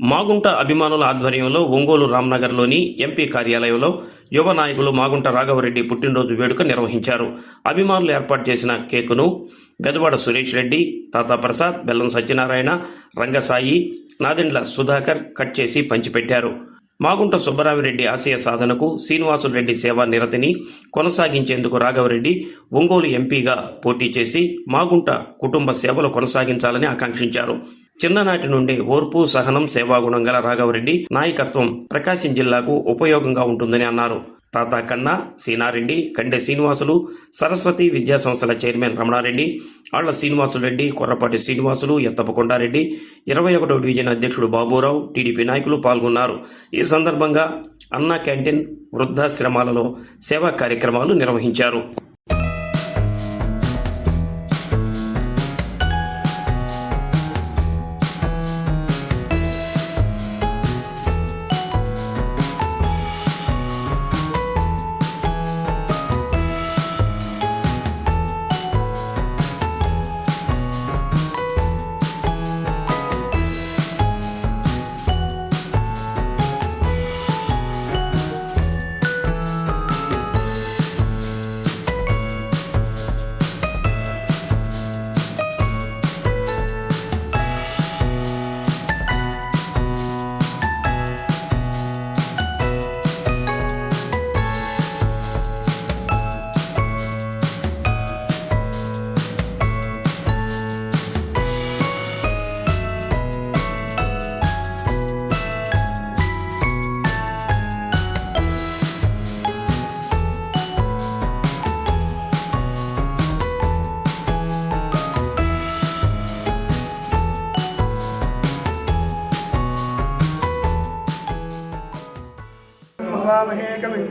మాగుంట అభిమానుల ఆధ్వర్యంలో ఒంగోలు రామ్నగర్లోని ఎంపీ కార్యాలయంలో యువ నాయకులు మాగుంట రాఘవరెడ్డి పుట్టినరోజు వేడుక నిర్వహించారు. అభిమానులు ఏర్పాటు చేసిన కేకును గజవాడ సురేష్ రెడ్డి, తాతా ప్రసాద్, బెల్లం సత్యనారాయణ, రంగసాయి, నాదెండ్ల సుధాకర్ కట్ చేసి పంచిపెట్టారు. మాగుంట సుబ్బరామిరెడ్డి ఆశయ సాధనకు శ్రీనివాసులరెడ్డి సేవా నిరతిని కొనసాగించేందుకు రాఘవరెడ్డి ఒంగోలు ఎంపీగా పోటీ చేసి మాగుంట కుటుంబ సేవలు కొనసాగించాలని ఆకాంక్షించారు. చిన్ననాటి నుండి ఓర్పు, సహనం, సేవాగుణం గల రాఘవరెడ్డి నాయకత్వం ప్రకాశం జిల్లాకు ఉపయోగంగా ఉంటుందని అన్నారు. తాతా కన్నా, సీనారెడ్డి, కండె శ్రీనివాసులు, సరస్వతి విద్యా సంస్థల చైర్మన్ రమణారెడ్డి, ఆళ్ల శ్రీనివాసులరెడ్డి, కొర్రపాటి శ్రీనివాసులు, ఎత్తప కొండారెడ్డి, 21వ డివిజన్ అధ్యక్షుడు బాబురావు, టీడీపీ నాయకులు పాల్గొన్నారు. ఈ సందర్భంగా అన్నా క్యాంటీన్, వృద్ధాశ్రమాలలో సేవా కార్యక్రమాలు నిర్వహించారు.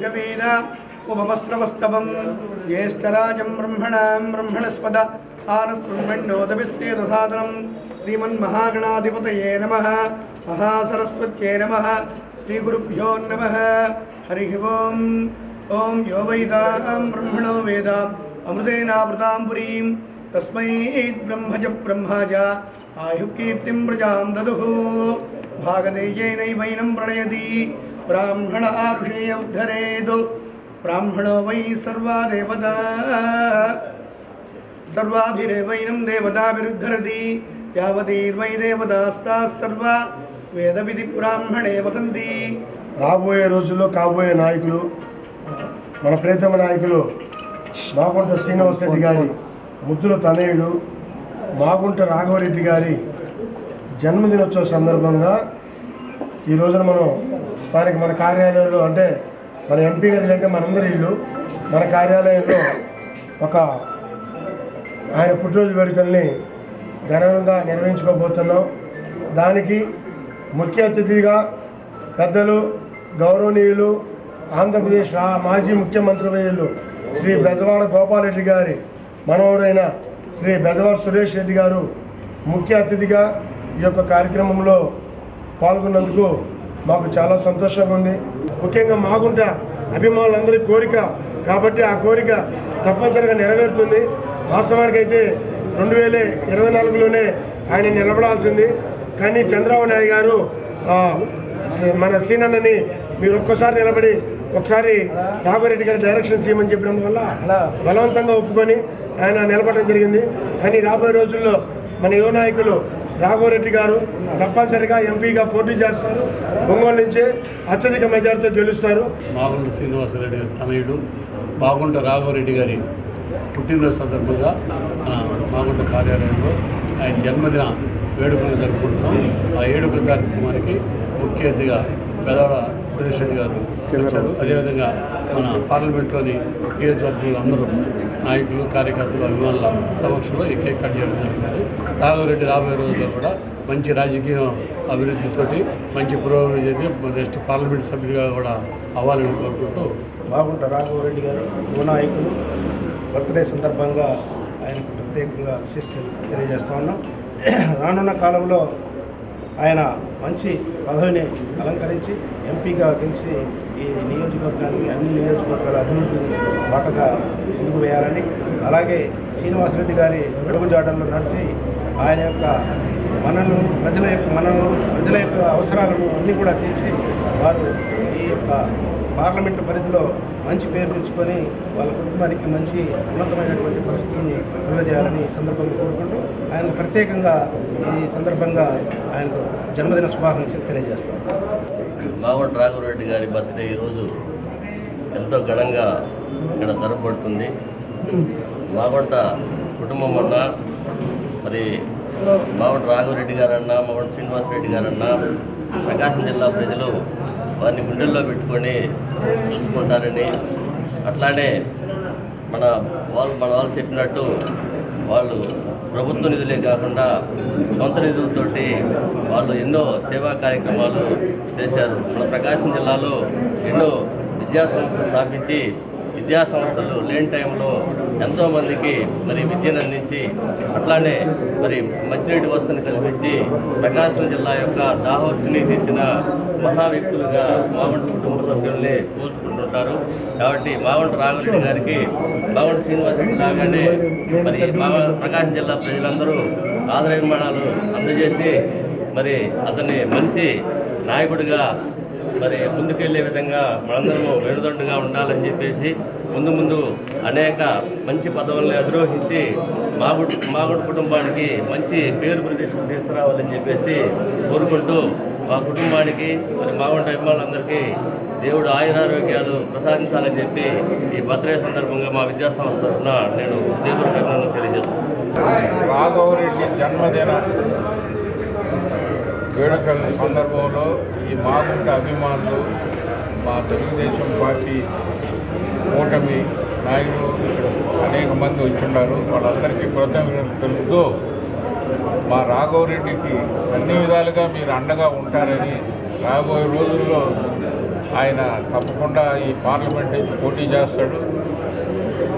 कविं उपमस्त्रवस्तवं ज्येष्ठराजं ब्रह्मणस्पद आनस्ब्रह्मण्योदभिस्तेदसादनं श्रीमन्महागणाधिपतये नमः। महासरस्वत्यै नमः। श्रीगुरुभ्यो नमः। हरिः ओम्। ॐ यो वैदां ब्रह्मणो वेद अमृतेनावृतां पुरीं तस्मै ब्रह्मज ब्रह्माज आयुकीर्तिं प्रजां ददुः। भागदेयेनैवैनं प्रणयति ब्राह्मण ऋषेय उद्धरेदु। ब्राह्मणो वै सर्वा देवता सर्वाभिरेवैनं देवताभिरुद्धरति। यावतीर्वै देवतास्ताः सर्वा వేదవిధి బ్రాహ్మణే వసంతి. రాబోయే రోజుల్లో కాబోయే నాయకులు, మన ప్రియతమ నాయకులు మాగుంట శ్రీనివాసరెడ్డి గారి ముద్దుల తనయుడు మాగుంట రాఘవరెడ్డి గారి జన్మదినోత్సవ సందర్భంగా ఈ రోజున మనం స్థానిక మన కార్యాలయంలో, అంటే మన ఎంపీ గారి అంటే మనందరి ఇల్లు, మన కార్యాలయంలో ఒక ఆయన పుట్టినరోజు వేడుకల్ని ఘనంగా నిర్వహించుకోబోతున్నాం. దానికి ముఖ్య అతిథిగా పెద్దలు, గౌరవనీయులు, ఆంధ్రప్రదేశ్ మాజీ ముఖ్యమంత్రి వర్యులు శ్రీ బెజవాడ గోపాలరెడ్డి గారి మనవడైన శ్రీ బెజవాడ సురేష్ రెడ్డి గారు ముఖ్య అతిథిగా ఈ యొక్క కార్యక్రమంలో పాల్గొన్నందుకు మాకు చాలా సంతోషంగా ఉంది. ముఖ్యంగా మాగుంట అభిమానులందరి కోరిక కాబట్టి ఆ కోరిక తప్పనిసరిగా నెరవేరుతుంది. వాస్తవానికి అయితే 2024లోనే ఆయన నిలబడాల్సింది. కానీ చంద్రబాబు నాయుడు గారు మన సీనన్నని మీరు ఒక్కసారి నిలబడి ఒకసారి రాఘవరెడ్డి గారి డైరెక్షన్ చేయమని చెప్పినందువల్ల బలవంతంగా ఒప్పుకొని ఆయన నిలబడడం జరిగింది. కానీ రాబోయే రోజుల్లో మన యువ నాయకులు రాఘవరెడ్డి గారు తప్పనిసరిగా ఎంపీగా పోటీ చేస్తారు. ఒంగోలు నుంచే అత్యధిక మెజార్టీతో గెలుస్తారు. మాగుంట శ్రీనివాసరెడ్డి తనయుడు మాగుంట రాఘవరెడ్డి గారి పుట్టినరోజు సందర్భంగా మాగుంట కార్యాలయంలో ఆయన జన్మదిన వేడుకలు జరుపుకుంటున్నాం. ఆ వేడుకల కార్యక్రమానికి ముఖ్య అతిథిగా బెజవాడ సురేష్ రెడ్డి గారు వచ్చారు. అదేవిధంగా మన పార్లమెంట్లోని నియోజకవర్గంలో అందరూ నాయకులు, కార్యకర్తలు, అభిమానుల సమక్షంలో ఈ కేక్ కట్ చేయడం జరుగుతుంది. రాఘవరెడ్డి రాబోయే రోజుల్లో కూడా మంచి రాజకీయ అభివృద్ధితోటి మంచి పురోగతి చేసి నెక్స్ట్ పార్లమెంట్ సభ్యుడిగా కూడా అవ్వాలని కోరుకుంటూ మాగుంట రాఘవరెడ్డి గారు యువ నాయకులు బర్త్డే సందర్భంగా ఆయనకు ప్రత్యేకంగా విశిష్టలు తెలియజేస్తా ఉన్నాం. రానున్న కాలంలో ఆయన మంచి పదవిని అలంకరించి ఎంపీగా గెలిచి ఈ నియోజకవర్గానికి, అన్ని నియోజకవర్గాల అభివృద్ధిని బాటగా ముందుకు వేయాలని, అలాగే శ్రీనివాసరెడ్డి గారి అడుగుజాడల్లో నడిచి ఆయన యొక్క ప్రజల యొక్క అవసరాలను అన్నీ కూడా తీర్చి వారు ఈ యొక్క పార్లమెంటు పరిధిలో మంచి పేరు తెచ్చుకొని వాళ్ళ కుటుంబానికి మంచి ఉన్నతమైనటువంటి పరిస్థితులను కలుగజేయాలని ఈ సందర్భంగా కోరుకుంటూ ఆయన ప్రత్యేకంగా ఈ సందర్భంగా ఆయనకు జన్మదిన శుభాకాంక్షలు తెలియజేస్తాం. మాగుంట రాఘవరెడ్డి గారి బర్త్డే ఈరోజు ఎంతో ఘనంగా ఇక్కడ జరపబడుతుంది. మాగుంట కుటుంబం అన్నా, మరి మాగుంట రాఘవరెడ్డి గారన్నా, మాగుంట శ్రీనివాసరెడ్డి గారన్నా ప్రకాశం జిల్లా ప్రజలు వారిని గుండెల్లో పెట్టుకొని చూసుకుంటారని, అట్లానే మన వాళ్ళు చెప్పినట్టు వాళ్ళు ప్రభుత్వ నిధులే కాకుండా సొంత నిధులతోటి వాళ్ళు ఎన్నో సేవా కార్యక్రమాలు చేశారు. మన ప్రకాశం జిల్లాలో ఎన్నో విద్యాసంస్థలు స్థాపించి విద్యాసంస్థలు లేని టైంలో ఎంతోమందికి మరి విద్యను అందించి, అట్లానే మరి మంచినీటి వసతిని కల్పించి ప్రకాశం జిల్లా యొక్క దాహోత్తిని తీర్చిన మహా వ్యక్తులుగా మాగుంట కుటుంబ సభ్యుల్ని చూసుకుంటుంటారు. కాబట్టి మాగుంట రాఘవరెడ్డి గారికి మాగుంట శ్రీనివాసరెడ్డి లాగానే మరి ప్రకాశం జిల్లా ప్రజలందరూ ఆదరాభిమానాలు అందజేసి మరి అతన్ని మంచి నాయకుడిగా మరి ముందుకెళ్లే విధంగా మనందరము వెనుదండుగా ఉండాలని చెప్పేసి ముందు అనేక మంచి పదవులను అధిరోహించి మాగుంట కుటుంబానికి మంచి పేరు ప్రతిష్టలు తీసుకురావాలని చెప్పేసి కోరుకుంటూ మా కుటుంబానికి మరి మాగుంట అభిమానులందరికీ దేవుడు ఆయురారోగ్యాలు ప్రసాదించాలని చెప్పి ఈ బర్త్డే సందర్భంగా మా విద్యాసంస్థ తరఫున నేను దేవుడికి తెలియజేస్తున్నాను. రాఘవరెడ్డి జన్మదిన వేడుకల సందర్భంలో ఈ మాగుంట అభిమానులు, మా తెలుగుదేశం పార్టీ కూటమి నాయకులు ఇక్కడ అనేక మంది వచ్చున్నారు. వాళ్ళందరికీ కృతజ్ఞతలు తెలుపుతూ మా రాఘవరెడ్డికి అన్ని విధాలుగా మీరు అండగా ఉంటారని, రాబోయే రోజుల్లో ఆయన తప్పకుండా ఈ పార్లమెంట్ పోటీ చేస్తాడు.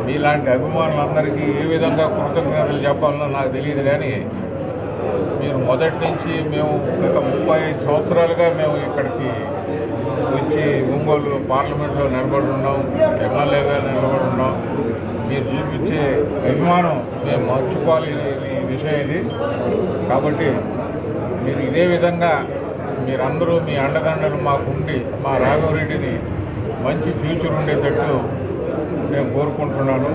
మీలాంటి అభిమానులందరికీ ఏ విధంగా కృతజ్ఞతలు చెప్పాలనో నాకు తెలియదు, కానీ మీరు మొదటి నుంచి మేము గత 35 సంవత్సరాలుగా మేము ఇక్కడికి వచ్చి ఒంగోలు పార్లమెంట్లో నిలబడి ఉన్నాం, ఎమ్మెల్యేగా నిలబడి ఉన్నాం. మీరు చూపించే అభిమానం మేము మర్చిపోలేని విషయం ఇది. కాబట్టి మీరు ఇదే విధంగా మీరందరూ మీ అండదండలు మాకుండి మా రాఘవరెడ్డిని మంచి ఫ్యూచర్ ఉండేటట్టు నేను కోరుకుంటున్నాను.